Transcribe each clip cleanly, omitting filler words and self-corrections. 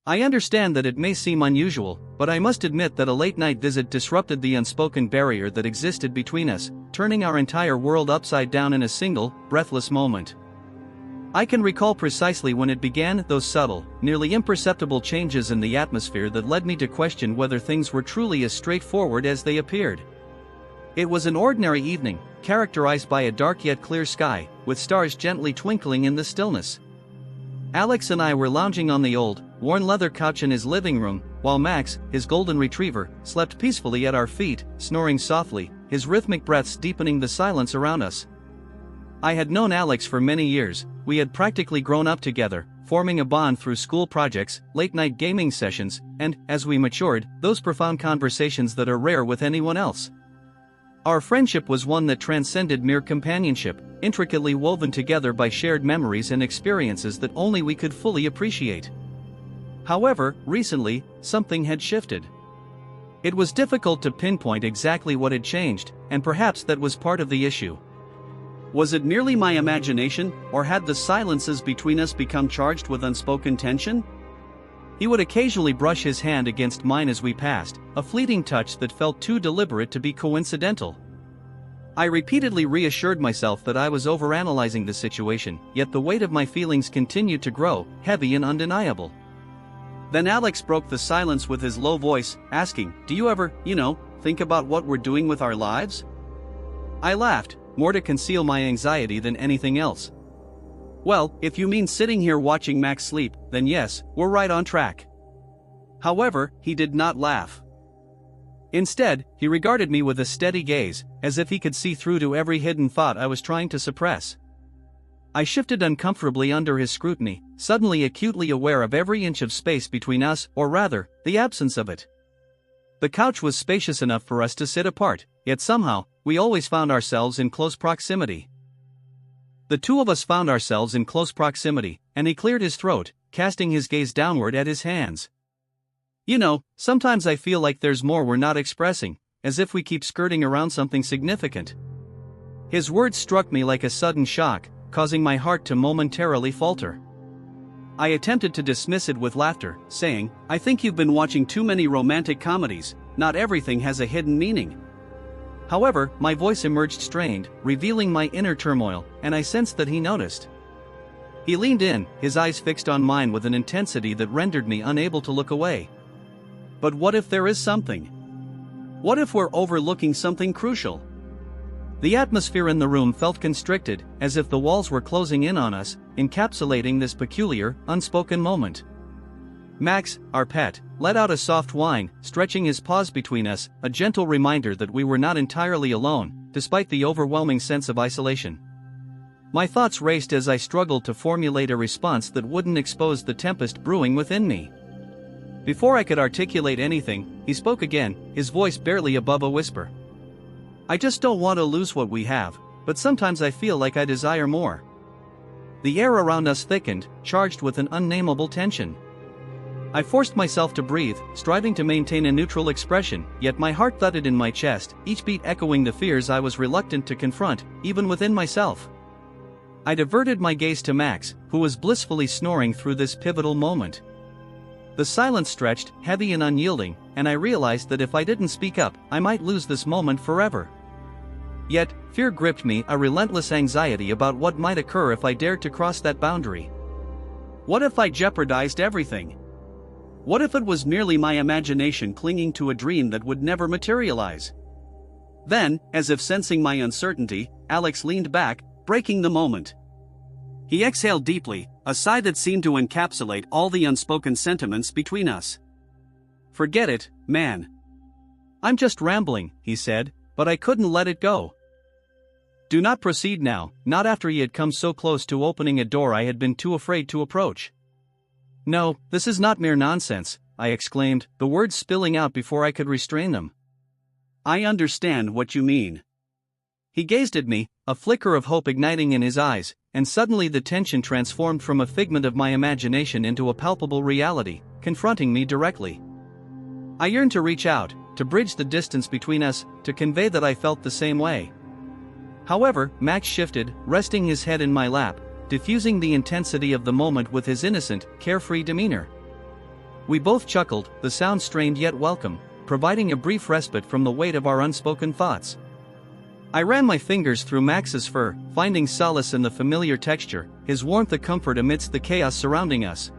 I understand that it may seem unusual, but I must admit that a late-night visit disrupted the unspoken barrier that existed between us, turning our entire world upside down in a single, breathless moment. I can recall precisely when it began, those subtle, nearly imperceptible changes in the atmosphere that led me to question whether things were truly as straightforward as they appeared. It was an ordinary evening, characterized by a dark yet clear sky, with stars gently twinkling in the stillness. Alex and I were lounging on the old, worn leather couch in his living room, while Max, his golden retriever, slept peacefully at our feet, snoring softly, his rhythmic breaths deepening the silence around us. I had known Alex for many years. We had practically grown up together, forming a bond through school projects, late-night gaming sessions, and, as we matured, those profound conversations that are rare with anyone else. Our friendship was one that transcended mere companionship, intricately woven together by shared memories and experiences that only we could fully appreciate. However, recently, something had shifted. It was difficult to pinpoint exactly what had changed, and perhaps that was part of the issue. Was it merely my imagination, or had the silences between us become charged with unspoken tension? He would occasionally brush his hand against mine as we passed, a fleeting touch that felt too deliberate to be coincidental. I repeatedly reassured myself that I was overanalyzing the situation, yet the weight of my feelings continued to grow, heavy and undeniable. Then Alex broke the silence with his low voice, asking, "Do you ever, think about what we're doing with our lives?" I laughed, more to conceal my anxiety than anything else. "Well, if you mean sitting here watching Max sleep, then yes, we're right on track." However, he did not laugh. Instead, he regarded me with a steady gaze, as if he could see through to every hidden thought I was trying to suppress. I shifted uncomfortably under his scrutiny, suddenly acutely aware of every inch of space between us, or rather, the absence of it. The couch was spacious enough for us to sit apart, yet somehow, we always found ourselves in close proximity. The two of us found ourselves in close proximity, and he cleared his throat, casting his gaze downward at his hands. Sometimes I feel like there's more we're not expressing, as if we keep skirting around something significant." His words struck me like a sudden shock, causing my heart to momentarily falter. I attempted to dismiss it with laughter, saying, "I think you've been watching too many romantic comedies. Not everything has a hidden meaning." However, my voice emerged strained, revealing my inner turmoil, and I sensed that he noticed. He leaned in, his eyes fixed on mine with an intensity that rendered me unable to look away. "But what if there is something? What if we're overlooking something crucial?" The atmosphere in the room felt constricted, as if the walls were closing in on us, encapsulating this peculiar, unspoken moment. Max, our pet, let out a soft whine, stretching his paws between us, a gentle reminder that we were not entirely alone, despite the overwhelming sense of isolation. My thoughts raced as I struggled to formulate a response that wouldn't expose the tempest brewing within me. Before I could articulate anything, he spoke again, his voice barely above a whisper. "I just don't want to lose what we have, but sometimes I feel like I desire more." The air around us thickened, charged with an unnameable tension. I forced myself to breathe, striving to maintain a neutral expression, yet my heart thudded in my chest, each beat echoing the fears I was reluctant to confront, even within myself. I diverted my gaze to Max, who was blissfully snoring through this pivotal moment. The silence stretched, heavy and unyielding, and I realized that if I didn't speak up, I might lose this moment forever. Yet, fear gripped me, a relentless anxiety about what might occur if I dared to cross that boundary. What if I jeopardized everything? What if it was merely my imagination clinging to a dream that would never materialize? Then, as if sensing my uncertainty, Alex leaned back, breaking the moment. He exhaled deeply, a sigh that seemed to encapsulate all the unspoken sentiments between us. "Forget it, man. I'm just rambling," he said, but I couldn't let it go. "Do not proceed now," not after he had come so close to opening a door I had been too afraid to approach. "No, this is not mere nonsense," I exclaimed, the words spilling out before I could restrain them. "I understand what you mean." He gazed at me, a flicker of hope igniting in his eyes, and suddenly the tension transformed from a figment of my imagination into a palpable reality, confronting me directly. I yearned to reach out, to bridge the distance between us, to convey that I felt the same way. However, Max shifted, resting his head in my lap, diffusing the intensity of the moment with his innocent, carefree demeanor. We both chuckled, the sound strained yet welcome, providing a brief respite from the weight of our unspoken thoughts. I ran my fingers through Max's fur, finding solace in the familiar texture, his warmth a comfort amidst the chaos surrounding us.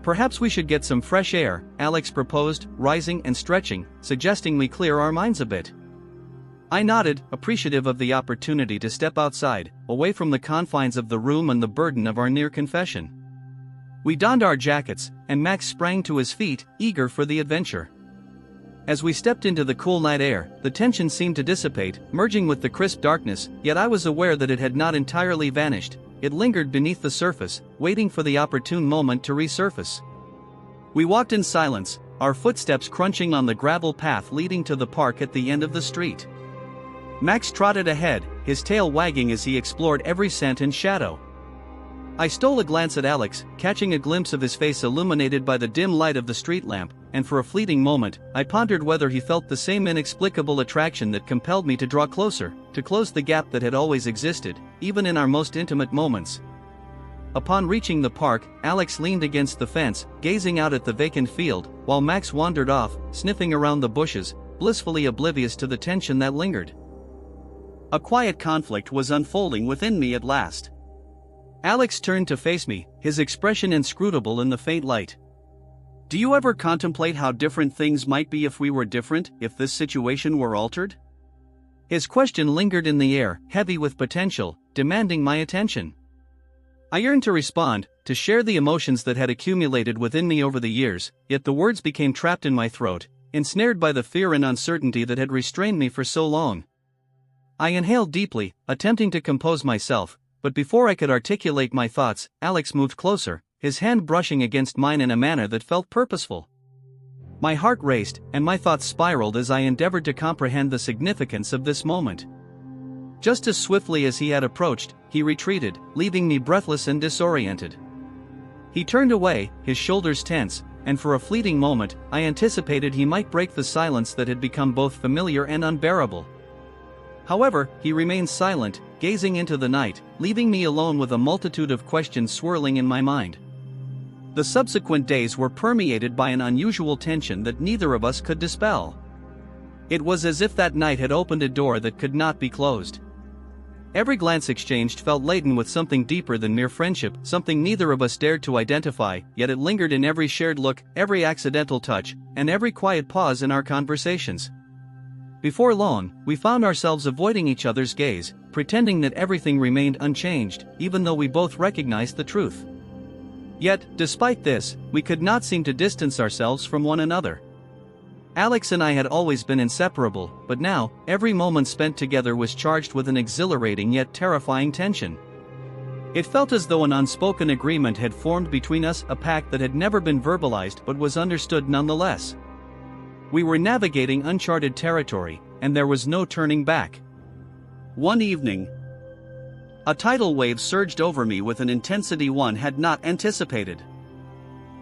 "Perhaps we should get some fresh air," Alex proposed, rising and stretching, suggesting we clear our minds a bit. I nodded, appreciative of the opportunity to step outside, away from the confines of the room and the burden of our near confession. We donned our jackets, and Max sprang to his feet, eager for the adventure. As we stepped into the cool night air, the tension seemed to dissipate, merging with the crisp darkness, yet I was aware that it had not entirely vanished. It lingered beneath the surface, waiting for the opportune moment to resurface. We walked in silence, our footsteps crunching on the gravel path leading to the park at the end of the street. Max trotted ahead, his tail wagging as he explored every scent and shadow. I stole a glance at Alex, catching a glimpse of his face illuminated by the dim light of the street lamp, and for a fleeting moment, I pondered whether he felt the same inexplicable attraction that compelled me to draw closer, to close the gap that had always existed, even in our most intimate moments. Upon reaching the park, Alex leaned against the fence, gazing out at the vacant field, while Max wandered off, sniffing around the bushes, blissfully oblivious to the tension that lingered. A quiet conflict was unfolding within me at last. Alex turned to face me, his expression inscrutable in the faint light. "Do you ever contemplate how different things might be if we were different, if this situation were altered?" His question lingered in the air, heavy with potential, demanding my attention. I yearned to respond, to share the emotions that had accumulated within me over the years, yet the words became trapped in my throat, ensnared by the fear and uncertainty that had restrained me for so long. I inhaled deeply, attempting to compose myself, but before I could articulate my thoughts, Alex moved closer, his hand brushing against mine in a manner that felt purposeful. My heart raced, and my thoughts spiraled as I endeavored to comprehend the significance of this moment. Just as swiftly as he had approached, he retreated, leaving me breathless and disoriented. He turned away, his shoulders tense, and for a fleeting moment, I anticipated he might break the silence that had become both familiar and unbearable. However, he remained silent, gazing into the night, leaving me alone with a multitude of questions swirling in my mind. The subsequent days were permeated by an unusual tension that neither of us could dispel. It was as if that night had opened a door that could not be closed. Every glance exchanged felt laden with something deeper than mere friendship, something neither of us dared to identify, yet it lingered in every shared look, every accidental touch, and every quiet pause in our conversations. Before long, we found ourselves avoiding each other's gaze, pretending that everything remained unchanged, even though we both recognized the truth. Yet, despite this, we could not seem to distance ourselves from one another. Alex and I had always been inseparable, but now, every moment spent together was charged with an exhilarating yet terrifying tension. It felt as though an unspoken agreement had formed between us, a pact that had never been verbalized but was understood nonetheless. We were navigating uncharted territory, and there was no turning back. One evening, a tidal wave surged over me with an intensity one had not anticipated.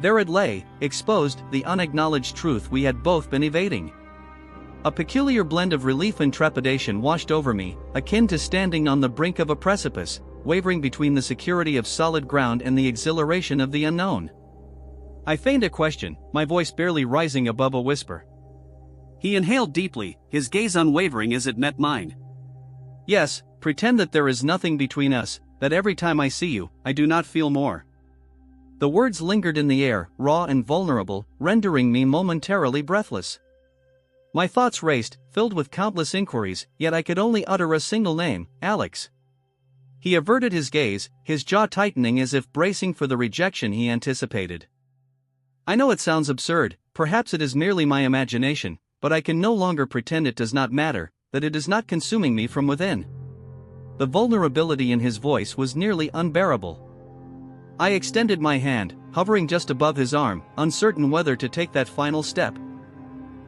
There it lay, exposed, the unacknowledged truth we had both been evading. A peculiar blend of relief and trepidation washed over me, akin to standing on the brink of a precipice, wavering between the security of solid ground and the exhilaration of the unknown. I feigned a question, my voice barely rising above a whisper. He inhaled deeply, his gaze unwavering as it met mine. "Yes, pretend that there is nothing between us, that every time I see you, I do not feel more." The words lingered in the air, raw and vulnerable, rendering me momentarily breathless. My thoughts raced, filled with countless inquiries, yet I could only utter a single name, Alex. He averted his gaze, his jaw tightening as if bracing for the rejection he anticipated. I know it sounds absurd, perhaps it is merely my imagination, but I can no longer pretend it does not matter, that it is not consuming me from within. The vulnerability in his voice was nearly unbearable. I extended my hand, hovering just above his arm, uncertain whether to take that final step.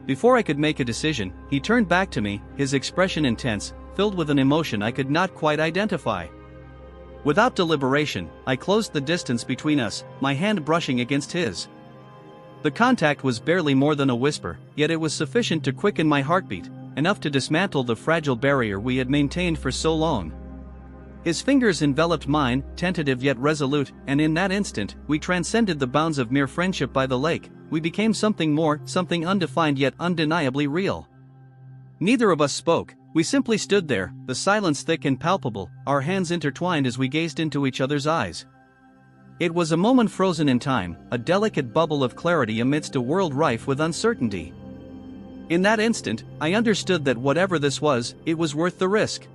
Before I could make a decision, he turned back to me, his expression intense, filled with an emotion I could not quite identify. Without deliberation, I closed the distance between us, my hand brushing against his. The contact was barely more than a whisper, yet it was sufficient to quicken my heartbeat, enough to dismantle the fragile barrier we had maintained for so long. His fingers enveloped mine, tentative yet resolute, and in that instant, we transcended the bounds of mere friendship by the lake. We became something more, something undefined yet undeniably real. Neither of us spoke, we simply stood there, the silence thick and palpable, our hands intertwined as we gazed into each other's eyes. It was a moment frozen in time, a delicate bubble of clarity amidst a world rife with uncertainty. In that instant, I understood that whatever this was, it was worth the risk.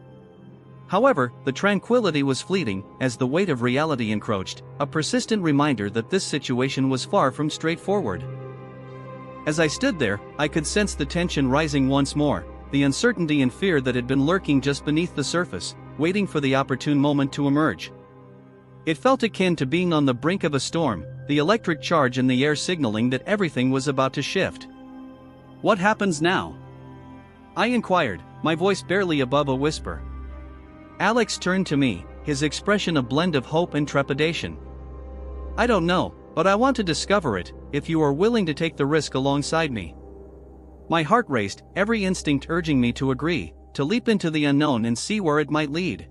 However, the tranquility was fleeting, as the weight of reality encroached, a persistent reminder that this situation was far from straightforward. As I stood there, I could sense the tension rising once more, the uncertainty and fear that had been lurking just beneath the surface, waiting for the opportune moment to emerge. It felt akin to being on the brink of a storm, the electric charge in the air signaling that everything was about to shift. "What happens now?" I inquired, my voice barely above a whisper. Alex turned to me, his expression a blend of hope and trepidation. "I don't know, but I want to discover it, if you are willing to take the risk alongside me." My heart raced, every instinct urging me to agree, to leap into the unknown and see where it might lead.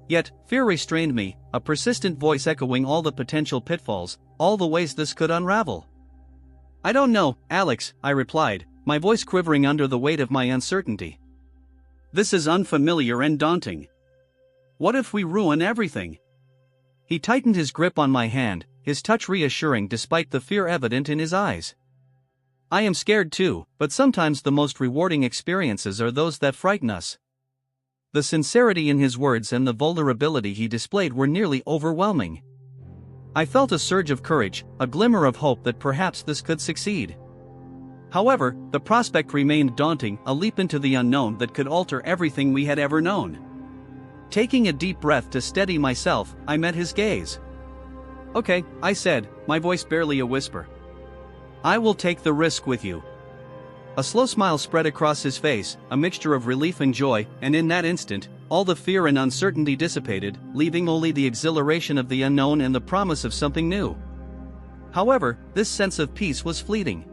Yet, fear restrained me, a persistent voice echoing all the potential pitfalls, all the ways this could unravel. "I don't know, Alex," I replied, my voice quivering under the weight of my uncertainty. "This is unfamiliar and daunting. What if we ruin everything?" He tightened his grip on my hand, his touch reassuring despite the fear evident in his eyes. "I am scared too, but sometimes the most rewarding experiences are those that frighten us." The sincerity in his words and the vulnerability he displayed were nearly overwhelming. I felt a surge of courage, a glimmer of hope that perhaps this could succeed. However, the prospect remained daunting, a leap into the unknown that could alter everything we had ever known. Taking a deep breath to steady myself, I met his gaze. "Okay," I said, my voice barely a whisper. "I will take the risk with you." A slow smile spread across his face, a mixture of relief and joy, and in that instant, all the fear and uncertainty dissipated, leaving only the exhilaration of the unknown and the promise of something new. However, this sense of peace was fleeting.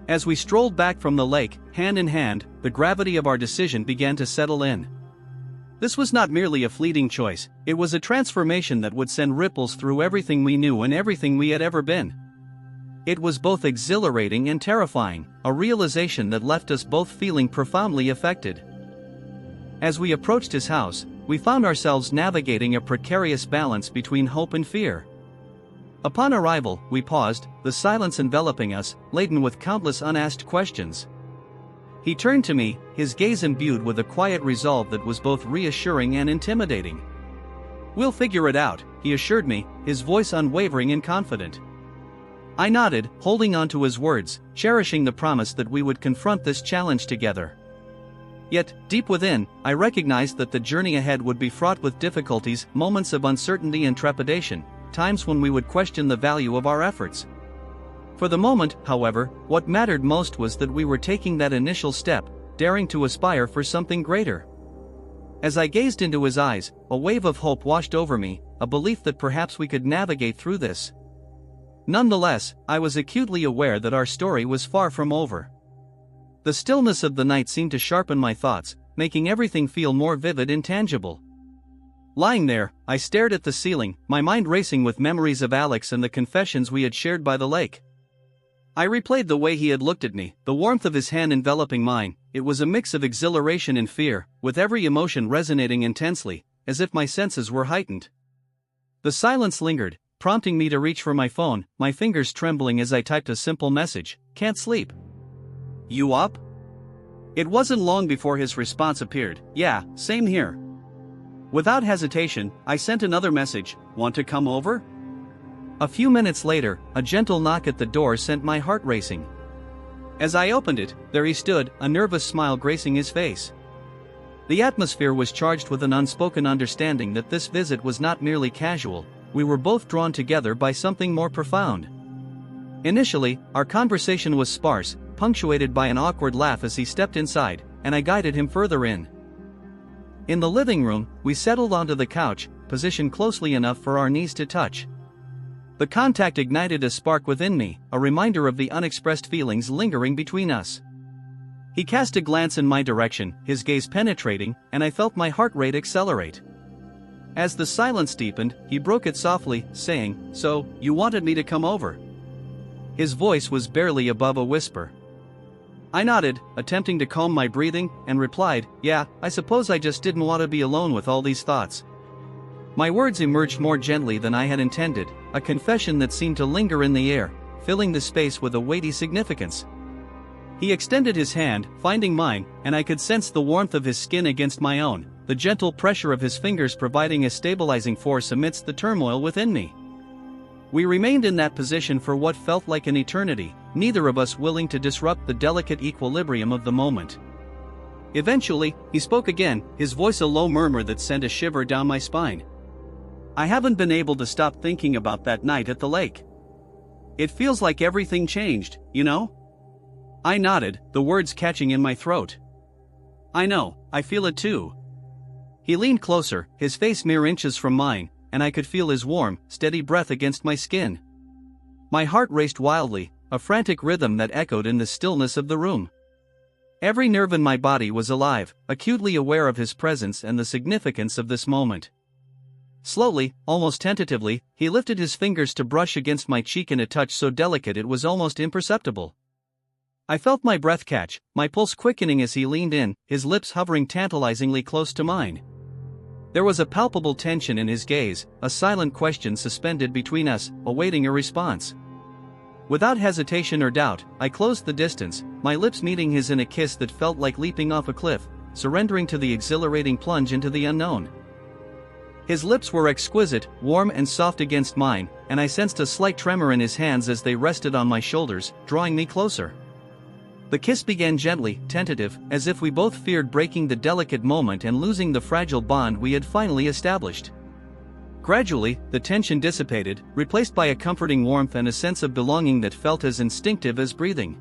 As we strolled back from the lake, hand in hand, the gravity of our decision began to settle in. This was not merely a fleeting choice, it was a transformation that would send ripples through everything we knew and everything we had ever been. It was both exhilarating and terrifying, a realization that left us both feeling profoundly affected. As we approached his house, we found ourselves navigating a precarious balance between hope and fear. Upon arrival, we paused, the silence enveloping us, laden with countless unasked questions. He turned to me, his gaze imbued with a quiet resolve that was both reassuring and intimidating. "We'll figure it out," he assured me, his voice unwavering and confident. I nodded, holding on to his words, cherishing the promise that we would confront this challenge together. Yet, deep within, I recognized that the journey ahead would be fraught with difficulties, moments of uncertainty and trepidation, times when we would question the value of our efforts. For the moment, however, what mattered most was that we were taking that initial step, daring to aspire for something greater. As I gazed into his eyes, a wave of hope washed over me, a belief that perhaps we could navigate through this. Nonetheless, I was acutely aware that our story was far from over. The stillness of the night seemed to sharpen my thoughts, making everything feel more vivid and tangible. Lying there, I stared at the ceiling, my mind racing with memories of Alex and the confessions we had shared by the lake. I replayed the way he had looked at me, the warmth of his hand enveloping mine. It was a mix of exhilaration and fear, with every emotion resonating intensely, as if my senses were heightened. The silence lingered, prompting me to reach for my phone, my fingers trembling as I typed a simple message: "Can't sleep. You up?" It wasn't long before his response appeared: "Yeah, same here." Without hesitation, I sent another message: "Want to come over?" A few minutes later, a gentle knock at the door sent my heart racing. As I opened it, there he stood, a nervous smile gracing his face. The atmosphere was charged with an unspoken understanding that this visit was not merely casual, we were both drawn together by something more profound. Initially, our conversation was sparse, punctuated by an awkward laugh as he stepped inside, and I guided him further in. In the living room, we settled onto the couch, positioned closely enough for our knees to touch. The contact ignited a spark within me, a reminder of the unexpressed feelings lingering between us. He cast a glance in my direction, his gaze penetrating, and I felt my heart rate accelerate. As the silence deepened, he broke it softly, saying, "So, you wanted me to come over?" His voice was barely above a whisper. I nodded, attempting to calm my breathing, and replied, "Yeah, I suppose I just didn't want to be alone with all these thoughts." My words emerged more gently than I had intended, a confession that seemed to linger in the air, filling the space with a weighty significance. He extended his hand, finding mine, and I could sense the warmth of his skin against my own, the gentle pressure of his fingers providing a stabilizing force amidst the turmoil within me. We remained in that position for what felt like an eternity, neither of us willing to disrupt the delicate equilibrium of the moment. Eventually, he spoke again, his voice a low murmur that sent a shiver down my spine. "I haven't been able to stop thinking about that night at the lake. It feels like everything changed, you know?" I nodded, the words catching in my throat. "I know, I feel it too." He leaned closer, his face mere inches from mine, and I could feel his warm, steady breath against my skin. My heart raced wildly, a frantic rhythm that echoed in the stillness of the room. Every nerve in my body was alive, acutely aware of his presence and the significance of this moment. Slowly, almost tentatively, he lifted his fingers to brush against my cheek in a touch so delicate it was almost imperceptible. I felt my breath catch, my pulse quickening as he leaned in, his lips hovering tantalizingly close to mine. There was a palpable tension in his gaze, a silent question suspended between us, awaiting a response. Without hesitation or doubt, I closed the distance, my lips meeting his in a kiss that felt like leaping off a cliff, surrendering to the exhilarating plunge into the unknown. His lips were exquisite, warm and soft against mine, and I sensed a slight tremor in his hands as they rested on my shoulders, drawing me closer. The kiss began gently, tentative, as if we both feared breaking the delicate moment and losing the fragile bond we had finally established. Gradually, the tension dissipated, replaced by a comforting warmth and a sense of belonging that felt as instinctive as breathing.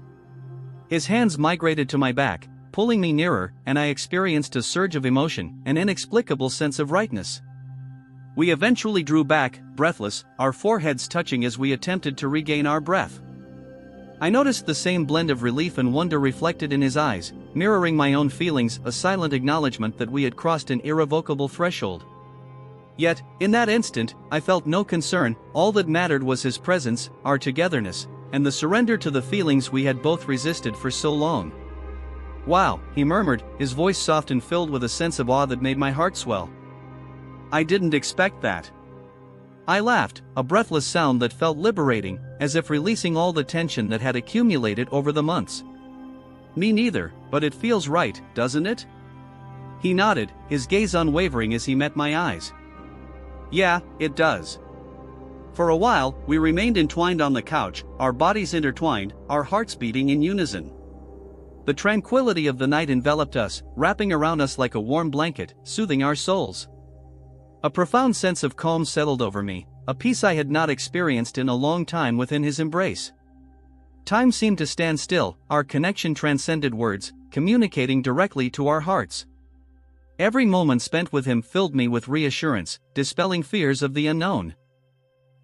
His hands migrated to my back, pulling me nearer, and I experienced a surge of emotion, an inexplicable sense of rightness. We eventually drew back, breathless, our foreheads touching as we attempted to regain our breath. I noticed the same blend of relief and wonder reflected in his eyes, mirroring my own feelings, a silent acknowledgement that we had crossed an irrevocable threshold. Yet, in that instant, I felt no concern, all that mattered was his presence, our togetherness, and the surrender to the feelings we had both resisted for so long. "Wow," he murmured, his voice soft and filled with a sense of awe that made my heart swell. "I didn't expect that." I laughed, a breathless sound that felt liberating, as if releasing all the tension that had accumulated over the months. "Me neither, but it feels right, doesn't it?" He nodded, his gaze unwavering as he met my eyes. "Yeah, it does." For a while, we remained entwined on the couch, our bodies intertwined, our hearts beating in unison. The tranquility of the night enveloped us, wrapping around us like a warm blanket, soothing our souls. A profound sense of calm settled over me, a peace I had not experienced in a long time within his embrace. Time seemed to stand still, our connection transcended words, communicating directly to our hearts. Every moment spent with him filled me with reassurance, dispelling fears of the unknown.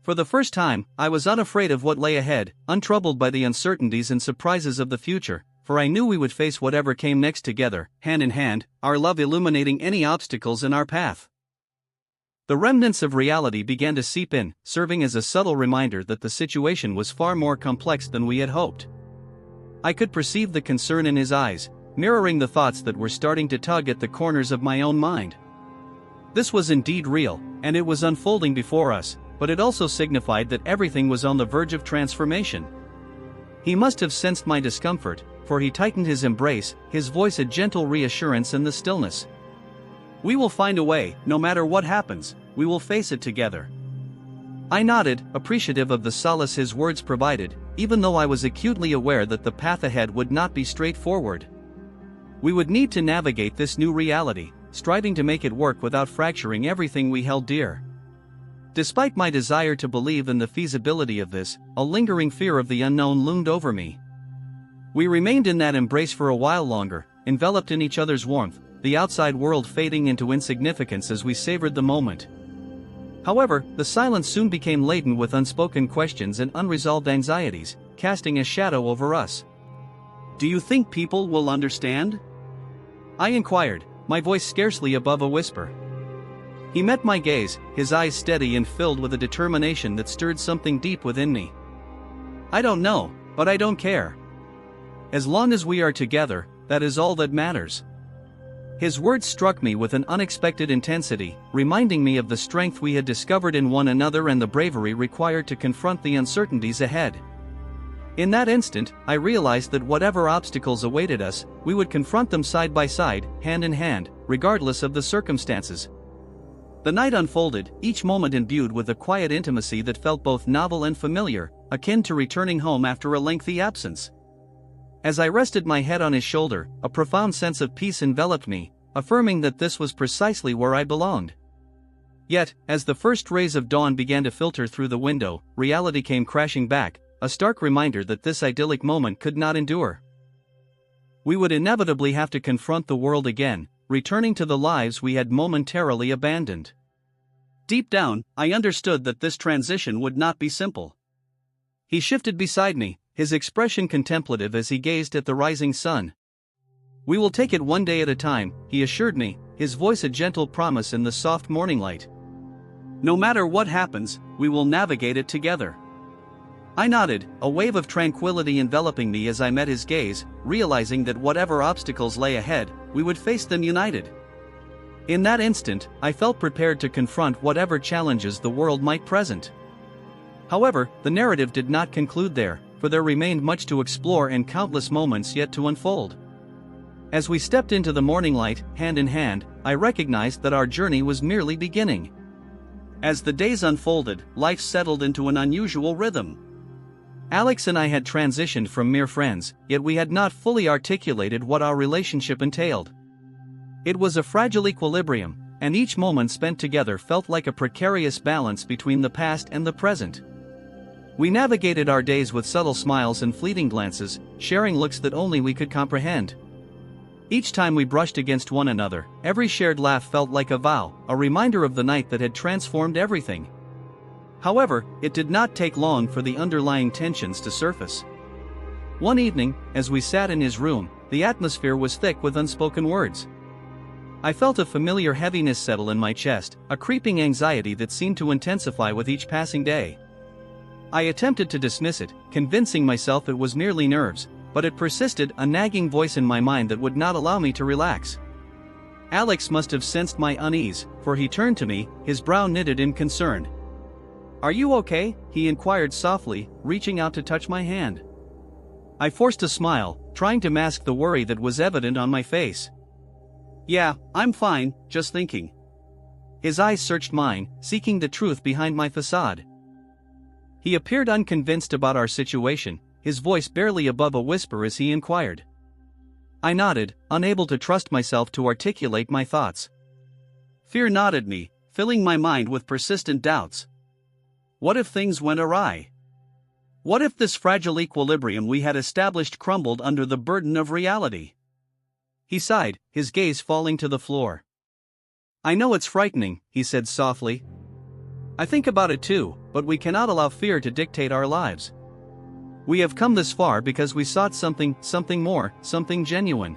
For the first time, I was unafraid of what lay ahead, untroubled by the uncertainties and surprises of the future, for I knew we would face whatever came next together, hand in hand, our love illuminating any obstacles in our path. The remnants of reality began to seep in, serving as a subtle reminder that the situation was far more complex than we had hoped. I could perceive the concern in his eyes, mirroring the thoughts that were starting to tug at the corners of my own mind. This was indeed real, and it was unfolding before us, but it also signified that everything was on the verge of transformation. He must have sensed my discomfort, for he tightened his embrace, his voice a gentle reassurance in the stillness. "We will find a way, no matter what happens, we will face it together." I nodded, appreciative of the solace his words provided, even though I was acutely aware that the path ahead would not be straightforward. We would need to navigate this new reality, striving to make it work without fracturing everything we held dear. Despite my desire to believe in the feasibility of this, a lingering fear of the unknown loomed over me. We remained in that embrace for a while longer, enveloped in each other's warmth, the outside world fading into insignificance as we savored the moment. However, the silence soon became laden with unspoken questions and unresolved anxieties, casting a shadow over us. "Do you think people will understand?" I inquired, my voice scarcely above a whisper. He met my gaze, his eyes steady and filled with a determination that stirred something deep within me. I don't know, but I don't care. As long as we are together, that is all that matters. His words struck me with an unexpected intensity, reminding me of the strength we had discovered in one another and the bravery required to confront the uncertainties ahead. In that instant, I realized that whatever obstacles awaited us, we would confront them side by side, hand in hand, regardless of the circumstances. The night unfolded, each moment imbued with a quiet intimacy that felt both novel and familiar, akin to returning home after a lengthy absence. As I rested my head on his shoulder, a profound sense of peace enveloped me, affirming that this was precisely where I belonged. Yet, as the first rays of dawn began to filter through the window, reality came crashing back, a stark reminder that this idyllic moment could not endure. We would inevitably have to confront the world again, returning to the lives we had momentarily abandoned. Deep down, I understood that this transition would not be simple. He shifted beside me, his expression contemplative as he gazed at the rising sun. "We will take it one day at a time," he assured me, his voice a gentle promise in the soft morning light. "No matter what happens, we will navigate it together." I nodded, a wave of tranquility enveloping me as I met his gaze, realizing that whatever obstacles lay ahead, we would face them united. In that instant, I felt prepared to confront whatever challenges the world might present. However, the narrative did not conclude there, for there remained much to explore and countless moments yet to unfold. As we stepped into the morning light, hand in hand, I recognized that our journey was merely beginning. As the days unfolded, life settled into an unusual rhythm. Alex and I had transitioned from mere friends, yet we had not fully articulated what our relationship entailed. It was a fragile equilibrium, and each moment spent together felt like a precarious balance between the past and the present. We navigated our days with subtle smiles and fleeting glances, sharing looks that only we could comprehend. Each time we brushed against one another, every shared laugh felt like a vow, a reminder of the night that had transformed everything. However, it did not take long for the underlying tensions to surface. One evening, as we sat in his room, the atmosphere was thick with unspoken words. I felt a familiar heaviness settle in my chest, a creeping anxiety that seemed to intensify with each passing day. I attempted to dismiss it, convincing myself it was merely nerves, but it persisted, a nagging voice in my mind that would not allow me to relax. Alex must have sensed my unease, for he turned to me, his brow knitted in concern. "Are you okay?" he inquired softly, reaching out to touch my hand. I forced a smile, trying to mask the worry that was evident on my face. "Yeah, I'm fine, just thinking." His eyes searched mine, seeking the truth behind my facade. He appeared unconvinced about our situation, his voice barely above a whisper as he inquired. I nodded, unable to trust myself to articulate my thoughts. Fear knotted me, filling my mind with persistent doubts. What if things went awry? What if this fragile equilibrium we had established crumbled under the burden of reality? He sighed, his gaze falling to the floor. "I know it's frightening," he said softly. "I think about it too, but we cannot allow fear to dictate our lives. We have come this far because we sought something more, something genuine."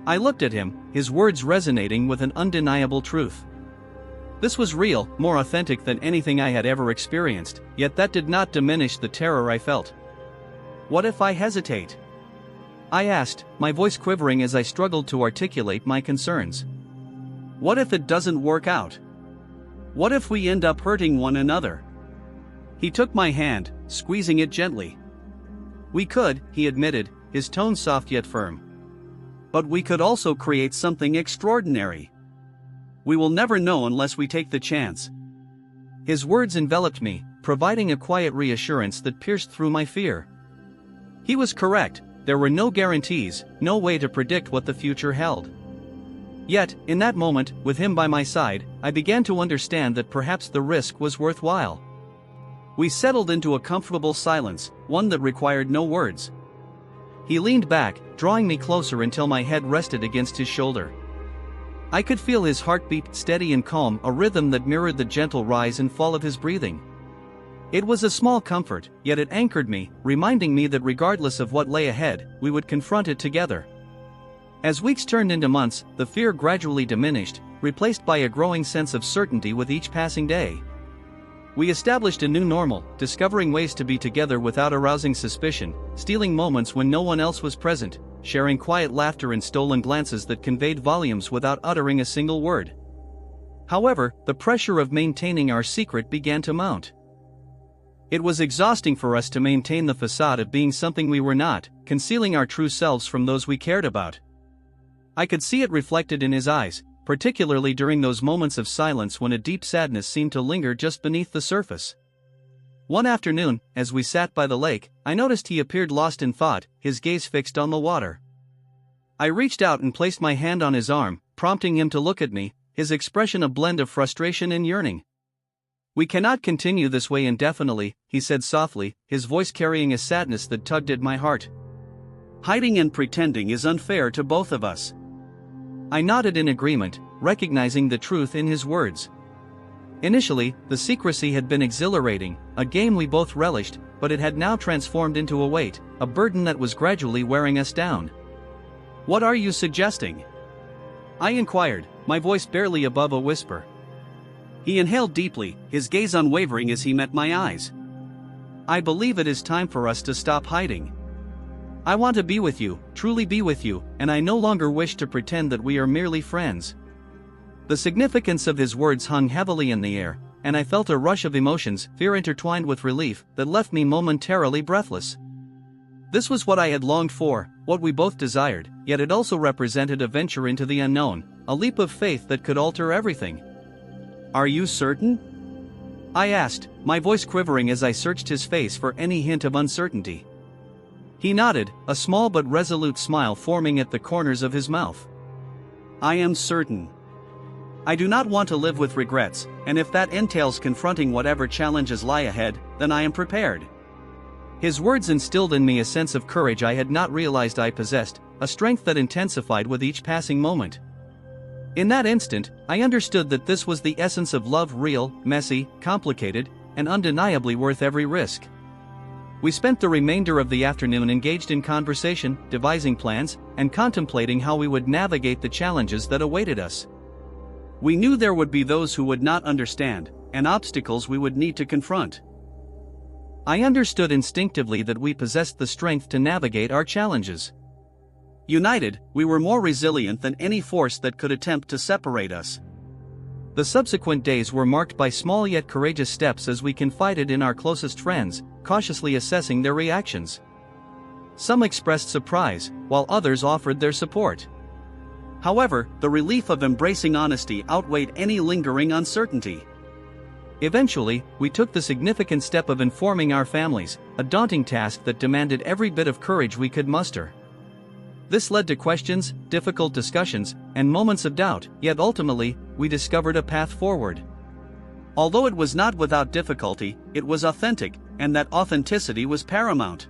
I looked at him, his words resonating with an undeniable truth. This was real, more authentic than anything I had ever experienced, yet that did not diminish the terror I felt. "What if I hesitate?" I asked, my voice quivering as I struggled to articulate my concerns. "What if it doesn't work out? What if we end up hurting one another?" He took my hand, squeezing it gently. "We could," he admitted, his tone soft yet firm. "But we could also create something extraordinary. We will never know unless we take the chance." His words enveloped me, providing a quiet reassurance that pierced through my fear. He was correct, there were no guarantees, no way to predict what the future held. Yet, in that moment, with him by my side, I began to understand that perhaps the risk was worthwhile. We settled into a comfortable silence, one that required no words. He leaned back, drawing me closer until my head rested against his shoulder. I could feel his heartbeat, steady and calm, a rhythm that mirrored the gentle rise and fall of his breathing. It was a small comfort, yet it anchored me, reminding me that regardless of what lay ahead, we would confront it together. As weeks turned into months, the fear gradually diminished, replaced by a growing sense of certainty with each passing day. We established a new normal, discovering ways to be together without arousing suspicion, stealing moments when no one else was present, sharing quiet laughter and stolen glances that conveyed volumes without uttering a single word. However, the pressure of maintaining our secret began to mount. It was exhausting for us to maintain the facade of being something we were not, concealing our true selves from those we cared about. I could see it reflected in his eyes, particularly during those moments of silence when a deep sadness seemed to linger just beneath the surface. One afternoon, as we sat by the lake, I noticed he appeared lost in thought, his gaze fixed on the water. I reached out and placed my hand on his arm, prompting him to look at me, his expression a blend of frustration and yearning. "We cannot continue this way indefinitely," he said softly, his voice carrying a sadness that tugged at my heart. "Hiding and pretending is unfair to both of us." I nodded in agreement, recognizing the truth in his words. Initially, the secrecy had been exhilarating, a game we both relished, but it had now transformed into a weight, a burden that was gradually wearing us down. "What are you suggesting?" I inquired, my voice barely above a whisper. He inhaled deeply, his gaze unwavering as he met my eyes. "I believe it is time for us to stop hiding. I want to be with you, truly be with you, and I no longer wish to pretend that we are merely friends." The significance of his words hung heavily in the air, and I felt a rush of emotions, fear intertwined with relief, that left me momentarily breathless. This was what I had longed for, what we both desired, yet it also represented a venture into the unknown, a leap of faith that could alter everything. "Are you certain?" I asked, my voice quivering as I searched his face for any hint of uncertainty. He nodded, a small but resolute smile forming at the corners of his mouth. "I am certain. I do not want to live with regrets, and if that entails confronting whatever challenges lie ahead, then I am prepared." His words instilled in me a sense of courage I had not realized I possessed, a strength that intensified with each passing moment. In that instant, I understood that this was the essence of love, real, messy, complicated, and undeniably worth every risk. We spent the remainder of the afternoon engaged in conversation, devising plans, and contemplating how we would navigate the challenges that awaited us. We knew there would be those who would not understand, and obstacles we would need to confront. I understood instinctively that we possessed the strength to navigate our challenges. United, we were more resilient than any force that could attempt to separate us. The subsequent days were marked by small yet courageous steps as we confided in our closest friends, cautiously assessing their reactions. Some expressed surprise, while others offered their support. However, the relief of embracing honesty outweighed any lingering uncertainty. Eventually, we took the significant step of informing our families, a daunting task that demanded every bit of courage we could muster. This led to questions, difficult discussions, and moments of doubt, yet ultimately, we discovered a path forward. Although it was not without difficulty, it was authentic, and that authenticity was paramount.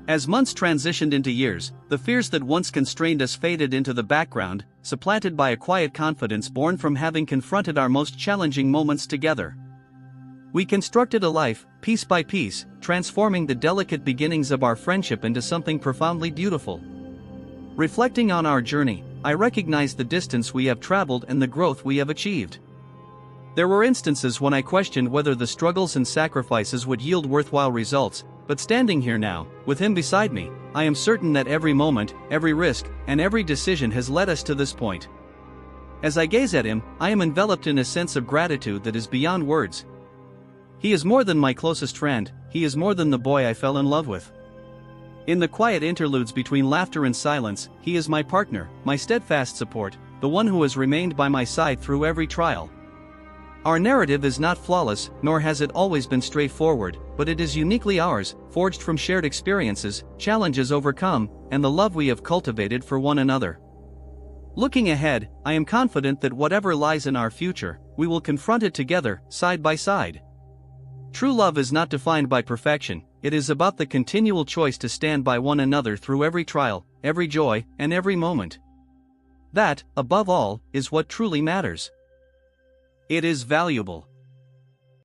As months transitioned into years, the fears that once constrained us faded into the background, supplanted by a quiet confidence born from having confronted our most challenging moments together. We constructed a life, piece by piece, transforming the delicate beginnings of our friendship into something profoundly beautiful. Reflecting on our journey, I recognize the distance we have traveled and the growth we have achieved. There were instances when I questioned whether the struggles and sacrifices would yield worthwhile results, but standing here now, with him beside me, I am certain that every moment, every risk, and every decision has led us to this point. As I gaze at him, I am enveloped in a sense of gratitude that is beyond words. He is more than my closest friend, he is more than the boy I fell in love with. In the quiet interludes between laughter and silence, he is my partner, my steadfast support, the one who has remained by my side through every trial. Our narrative is not flawless, nor has it always been straightforward, but it is uniquely ours, forged from shared experiences, challenges overcome, and the love we have cultivated for one another. Looking ahead, I am confident that whatever lies in our future, we will confront it together, side by side. True love is not defined by perfection, it is about the continual choice to stand by one another through every trial, every joy, and every moment. That, above all, is what truly matters. It is valuable.